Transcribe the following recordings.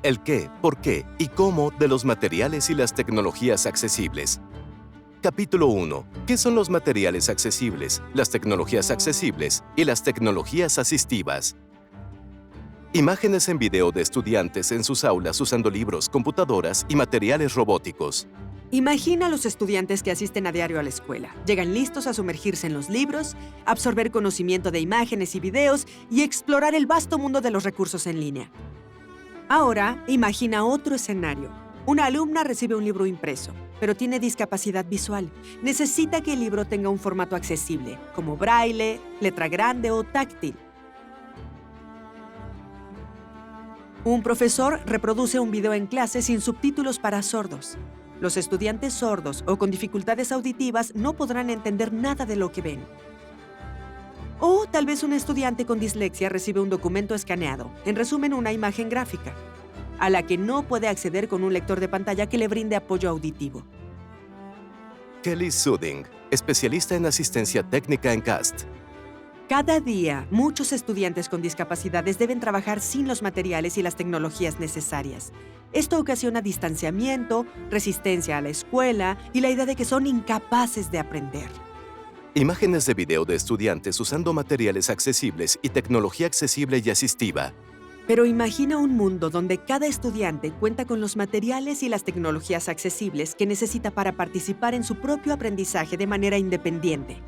El qué, por qué y cómo de los materiales y las tecnologías accesibles. Capítulo 1. ¿Qué son los materiales accesibles, las tecnologías accesibles y las tecnologías asistivas? Imágenes en video de estudiantes en sus aulas usando libros, computadoras y materiales robóticos. Imagina a los estudiantes que asisten a diario a la escuela. Llegan listos a sumergirse en los libros, absorber conocimiento de imágenes y videos y explorar el vasto mundo de los recursos en línea. Ahora, imagina otro escenario. Una alumna recibe un libro impreso, pero tiene discapacidad visual. Necesita que el libro tenga un formato accesible, como braille, letra grande o táctil. Un profesor reproduce un video en clase sin subtítulos para sordos. Los estudiantes sordos o con dificultades auditivas no podrán entender nada de lo que ven. O tal vez un estudiante con dislexia recibe un documento escaneado, en resumen una imagen gráfica, a la que no puede acceder con un lector de pantalla que le brinde apoyo auditivo. Kelly Suding, especialista en asistencia técnica en CAST. Cada día, muchos estudiantes con discapacidades deben trabajar sin los materiales y las tecnologías necesarias. Esto ocasiona distanciamiento, resistencia a la escuela y la idea de que son incapaces de aprender. Imágenes de video de estudiantes usando materiales accesibles y tecnología accesible y asistiva. Pero imagina un mundo donde cada estudiante cuenta con los materiales y las tecnologías accesibles que necesita para participar en su propio aprendizaje de manera independiente.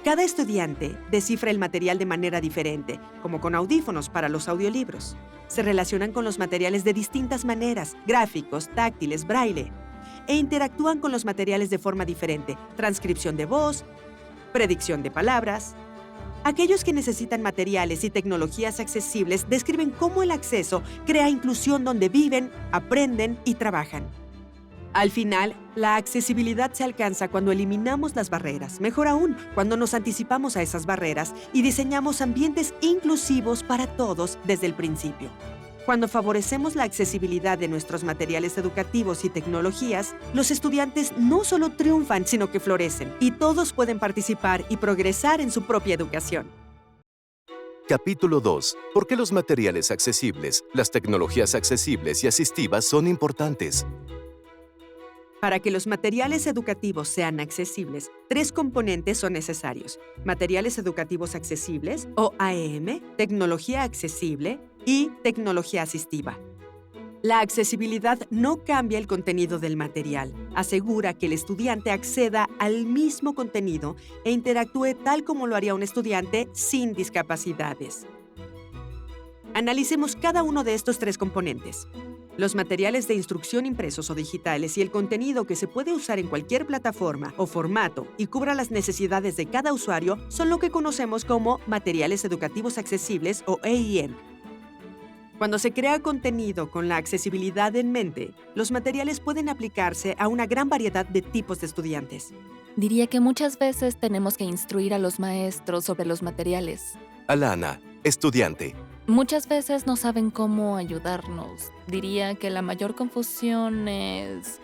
Cada estudiante descifra el material de manera diferente, como con audífonos para los audiolibros. Se relacionan con los materiales de distintas maneras, gráficos, táctiles, braille, e interactúan con los materiales de forma diferente, transcripción de voz, predicción de palabras. Aquellos que necesitan materiales y tecnologías accesibles describen cómo el acceso crea inclusión donde viven, aprenden y trabajan. Al final, la accesibilidad se alcanza cuando eliminamos las barreras, mejor aún, cuando nos anticipamos a esas barreras y diseñamos ambientes inclusivos para todos desde el principio. Cuando favorecemos la accesibilidad de nuestros materiales educativos y tecnologías, los estudiantes no solo triunfan, sino que florecen, y todos pueden participar y progresar en su propia educación. Capítulo 2. ¿Por qué los materiales accesibles, las tecnologías accesibles y asistivas son importantes? Para que los materiales educativos sean accesibles, 3 componentes son necesarios: materiales educativos accesibles, o AEM, tecnología accesible y tecnología asistiva. La accesibilidad no cambia el contenido del material, asegura que el estudiante acceda al mismo contenido e interactúe tal como lo haría un estudiante sin discapacidades. Analicemos cada uno de estos 3 componentes. Los materiales de instrucción impresos o digitales y el contenido que se puede usar en cualquier plataforma o formato y cubra las necesidades de cada usuario son lo que conocemos como materiales educativos accesibles o AEM. Cuando se crea contenido con la accesibilidad en mente, los materiales pueden aplicarse a una gran variedad de tipos de estudiantes. Diría que muchas veces tenemos que instruir a los maestros sobre los materiales. Alana, estudiante. Muchas veces no saben cómo ayudarnos. Diría que la mayor confusión es...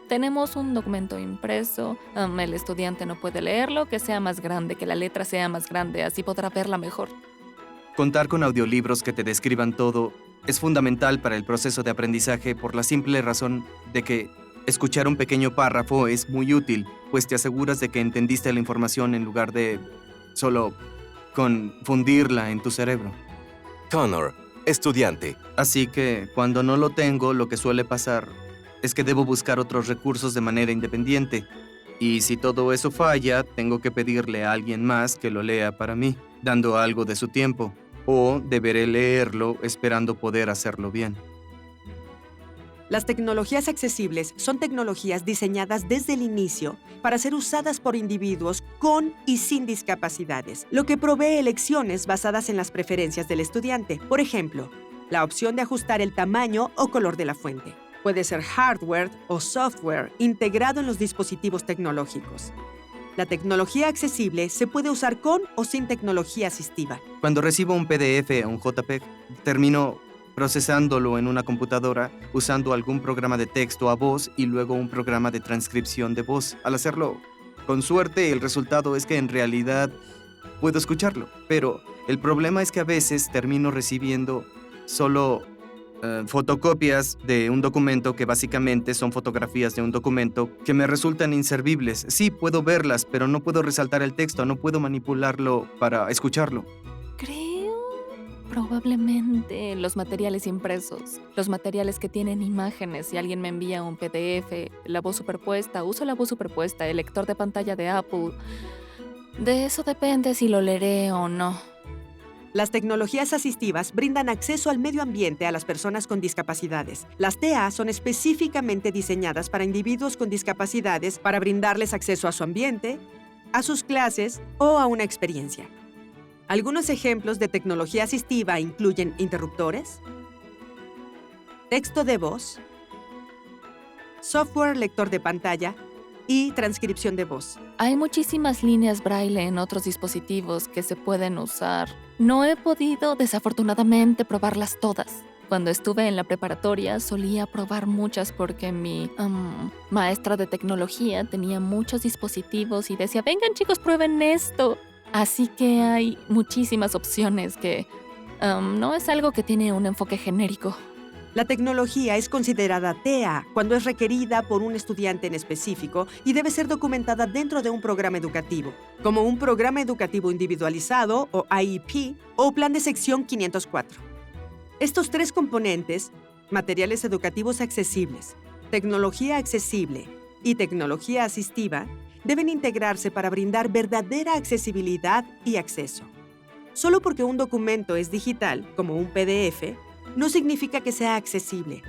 Tenemos un documento impreso, el estudiante no puede leerlo, que sea más grande, que la letra sea más grande, así podrá verla mejor. Contar con audiolibros que te describan todo es fundamental para el proceso de aprendizaje por la simple razón de que escuchar un pequeño párrafo es muy útil, pues te aseguras de que entendiste la información en lugar de solo confundirla en tu cerebro. Connor, estudiante. Así que, cuando no lo tengo, lo que suele pasar es que debo buscar otros recursos de manera independiente. Y si todo eso falla, tengo que pedirle a alguien más que lo lea para mí, dando algo de su tiempo. O deberé leerlo esperando poder hacerlo bien. Las tecnologías accesibles son tecnologías diseñadas desde el inicio para ser usadas por individuos con y sin discapacidades, lo que provee elecciones basadas en las preferencias del estudiante. Por ejemplo, la opción de ajustar el tamaño o color de la fuente. Puede ser hardware o software integrado en los dispositivos tecnológicos. La tecnología accesible se puede usar con o sin tecnología asistiva. Cuando recibo un PDF o un JPEG, termino procesándolo en una computadora usando algún programa de texto a voz y luego un programa de transcripción de voz. Al hacerlo con suerte, el resultado es que en realidad puedo escucharlo. Pero el problema es que a veces termino recibiendo solo fotocopias de un documento que básicamente son fotografías de un documento que me resultan inservibles. Sí, puedo verlas, pero no puedo resaltar el texto, no puedo manipularlo para escucharlo. Creo probablemente los materiales impresos, los materiales que tienen imágenes. Si alguien me envía un PDF, la voz superpuesta, uso la voz superpuesta, el lector de pantalla de Apple. De eso depende si lo leeré o no. Las tecnologías asistivas brindan acceso al medio ambiente a las personas con discapacidades. Las TEA son específicamente diseñadas para individuos con discapacidades para brindarles acceso a su ambiente, a sus clases o a una experiencia. Algunos ejemplos de tecnología asistiva incluyen interruptores, texto de voz, software lector de pantalla y transcripción de voz. Hay muchísimas líneas braille en otros dispositivos que se pueden usar. No he podido, desafortunadamente, probarlas todas. Cuando estuve en la preparatoria solía probar muchas porque mi maestra de tecnología tenía muchos dispositivos y decía, vengan chicos, prueben esto. Así que hay muchísimas opciones que no es algo que tiene un enfoque genérico. La tecnología es considerada TEA cuando es requerida por un estudiante en específico y debe ser documentada dentro de un programa educativo, como un programa educativo individualizado o IEP o plan de sección 504. Estos tres componentes, materiales educativos accesibles, tecnología accesible y tecnología asistiva, deben integrarse para brindar verdadera accesibilidad y acceso. Solo porque un documento es digital, como un PDF, no significa que sea accesible.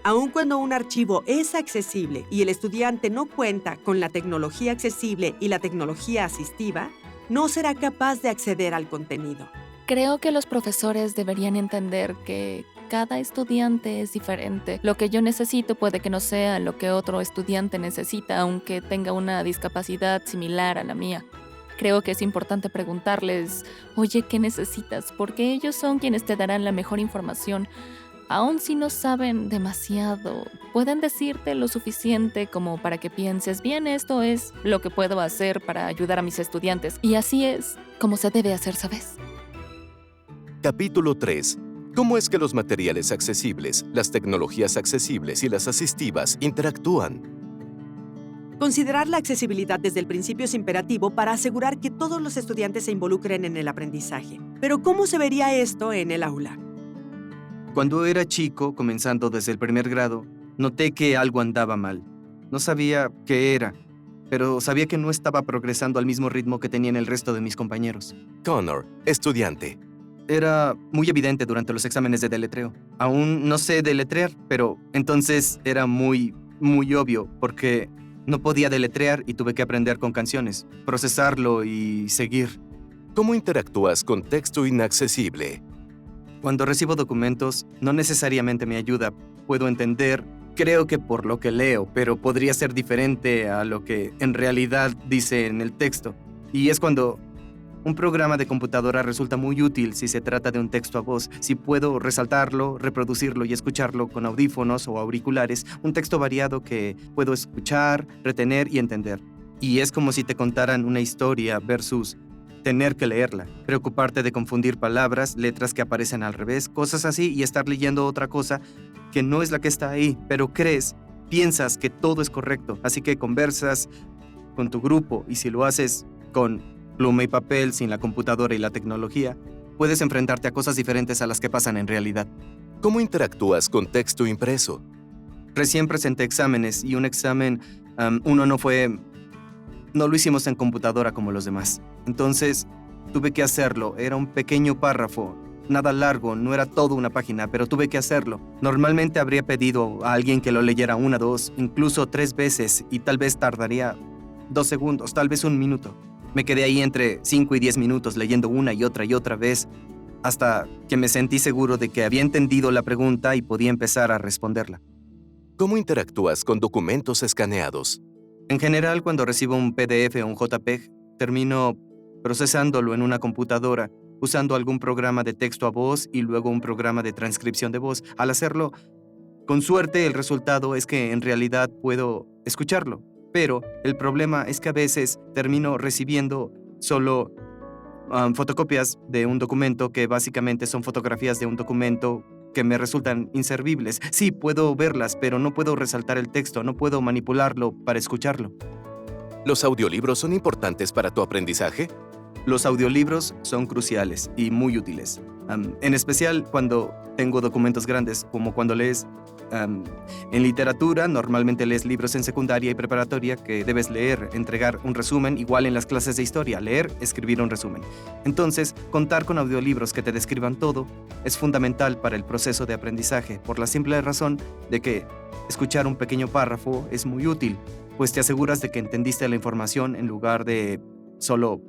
Aun cuando un archivo es accesible y el estudiante no cuenta con la tecnología accesible y la tecnología asistiva, no será capaz de acceder al contenido. Creo que los profesores deberían entender que cada estudiante es diferente. Lo que yo necesito puede que no sea lo que otro estudiante necesita, aunque tenga una discapacidad similar a la mía. Creo que es importante preguntarles, oye, ¿qué necesitas? Porque ellos son quienes te darán la mejor información. Aun si no saben demasiado, pueden decirte lo suficiente como para que pienses, bien, esto es lo que puedo hacer para ayudar a mis estudiantes. Y así es como se debe hacer, ¿sabes? Capítulo 3. ¿Cómo es que los materiales accesibles, las tecnologías accesibles y las asistivas interactúan? Considerar la accesibilidad desde el principio es imperativo para asegurar que todos los estudiantes se involucren en el aprendizaje. Pero ¿cómo se vería esto en el aula? Cuando era chico, comenzando desde el primer grado, noté que algo andaba mal. No sabía qué era, pero sabía que no estaba progresando al mismo ritmo que tenían el resto de mis compañeros. Connor, estudiante. Era muy evidente durante los exámenes de deletreo. Aún no sé deletrear, pero entonces era muy obvio porque no podía deletrear y tuve que aprender con canciones, procesarlo y seguir. ¿Cómo interactúas con texto inaccesible? Cuando recibo documentos, no necesariamente me ayuda. Puedo entender, creo que por lo que leo, pero podría ser diferente a lo que en realidad dice en el texto. Y es cuando un programa de computadora resulta muy útil si se trata de un texto a voz. Si puedo resaltarlo, reproducirlo y escucharlo con audífonos o auriculares, un texto variado que puedo escuchar, retener y entender. Y es como si te contaran una historia versus tener que leerla, preocuparte de confundir palabras, letras que aparecen al revés, cosas así, y estar leyendo otra cosa que no es la que está ahí, pero piensas que todo es correcto, así que conversas con tu grupo y si lo haces con pluma y papel, sin la computadora y la tecnología, puedes enfrentarte a cosas diferentes a las que pasan en realidad. ¿Cómo interactúas con texto impreso? Recién presenté exámenes y un examen, no lo hicimos en computadora como los demás. Entonces, tuve que hacerlo. Era un pequeño párrafo, nada largo, no era toda una página, pero tuve que hacerlo. Normalmente habría pedido a alguien que lo leyera 1, 2, incluso 3 veces y tal vez tardaría 2 segundos, tal vez 1 minuto. Me quedé ahí entre 5 y 10 minutos leyendo una y otra vez hasta que me sentí seguro de que había entendido la pregunta y podía empezar a responderla. ¿Cómo interactúas con documentos escaneados? En general, cuando recibo un PDF o un JPEG, termino procesándolo en una computadora, usando algún programa de texto a voz y luego un programa de transcripción de voz. Al hacerlo, con suerte, el resultado es que en realidad puedo escucharlo. Pero el problema es que a veces termino recibiendo solo fotocopias de un documento que básicamente son fotografías de un documento que me resultan inservibles. Sí, puedo verlas, pero no puedo resaltar el texto, no puedo manipularlo para escucharlo. ¿Los audiolibros son importantes para tu aprendizaje? Los audiolibros son cruciales y muy útiles, en especial cuando tengo documentos grandes, como cuando lees. En literatura, normalmente lees libros en secundaria y preparatoria que debes leer, entregar un resumen, igual en las clases de historia, leer, escribir un resumen. Entonces, contar con audiolibros que te describan todo es fundamental para el proceso de aprendizaje, por la simple razón de que escuchar un pequeño párrafo es muy útil, pues te aseguras de que entendiste la información en lugar de solo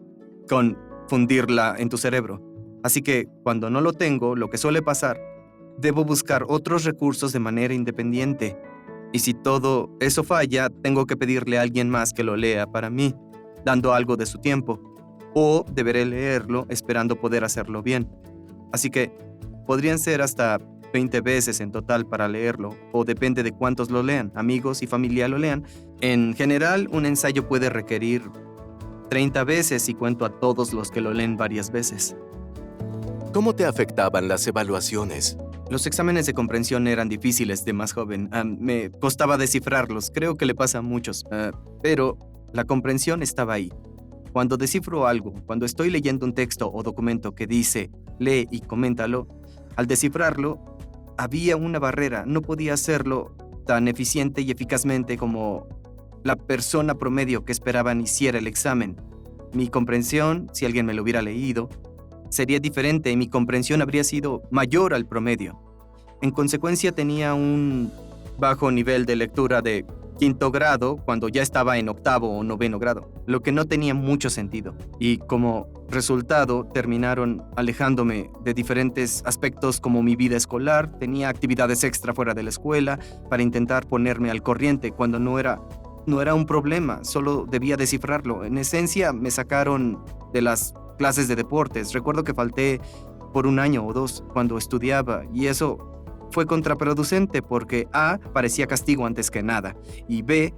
confundirla en tu cerebro. Así que, cuando no lo tengo, lo que suele pasar, debo buscar otros recursos de manera independiente. Y si todo eso falla, tengo que pedirle a alguien más que lo lea para mí, dando algo de su tiempo. O deberé leerlo esperando poder hacerlo bien. Así que podrían ser hasta 20 veces en total para leerlo, o depende de cuántos lo lean, amigos y familia lo lean. En general, un ensayo puede requerir 30 veces si cuento a todos los que lo leen varias veces. ¿Cómo te afectaban las evaluaciones? Los exámenes de comprensión eran difíciles de más joven. Me costaba descifrarlos, creo que le pasa a muchos. Pero la comprensión estaba ahí. Cuando descifro algo, cuando estoy leyendo un texto o documento que dice, lee y coméntalo, al descifrarlo, había una barrera. No podía hacerlo tan eficiente y eficazmente como la persona promedio que esperaban hiciera el examen. Mi comprensión, si alguien me lo hubiera leído, sería diferente y mi comprensión habría sido mayor al promedio. En consecuencia, tenía un bajo nivel de lectura de 5º grado cuando ya estaba en 8º o 9º grado, lo que no tenía mucho sentido. Y como resultado, terminaron alejándome de diferentes aspectos como mi vida escolar. Tenía actividades extra fuera de la escuela para intentar ponerme al corriente cuando no era un problema, solo debía descifrarlo. En esencia, me sacaron de las clases de deportes. Recuerdo que falté por 1 año o 2 cuando estudiaba y eso fue contraproducente porque A, parecía castigo antes que nada, y B,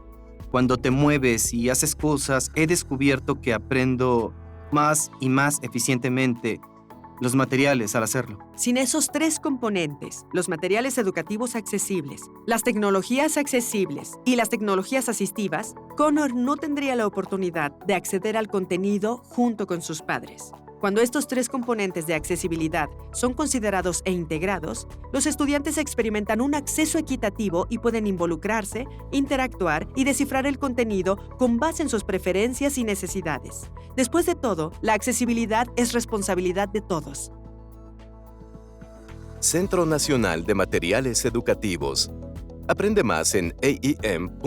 cuando te mueves y haces cosas, he descubierto que aprendo más y más eficientemente los materiales al hacerlo. Sin esos 3 componentes, los materiales educativos accesibles, las tecnologías accesibles y las tecnologías asistivas, Connor no tendría la oportunidad de acceder al contenido junto con sus padres. Cuando estos 3 componentes de accesibilidad son considerados e integrados, los estudiantes experimentan un acceso equitativo y pueden involucrarse, interactuar y descifrar el contenido con base en sus preferencias y necesidades. Después de todo, la accesibilidad es responsabilidad de todos. Centro Nacional de Materiales Educativos. Aprende más en aem.cast.org.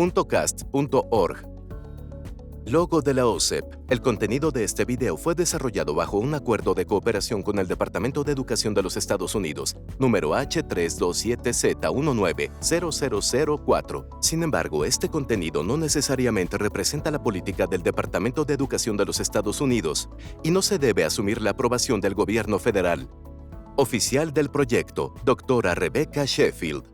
Logo de la OCEP. El contenido de este video fue desarrollado bajo un acuerdo de cooperación con el Departamento de Educación de los Estados Unidos, número H327Z1900004. Sin embargo, este contenido no necesariamente representa la política del Departamento de Educación de los Estados Unidos y no se debe asumir la aprobación del gobierno federal. Oficial del proyecto, Dra. Rebecca Sheffield.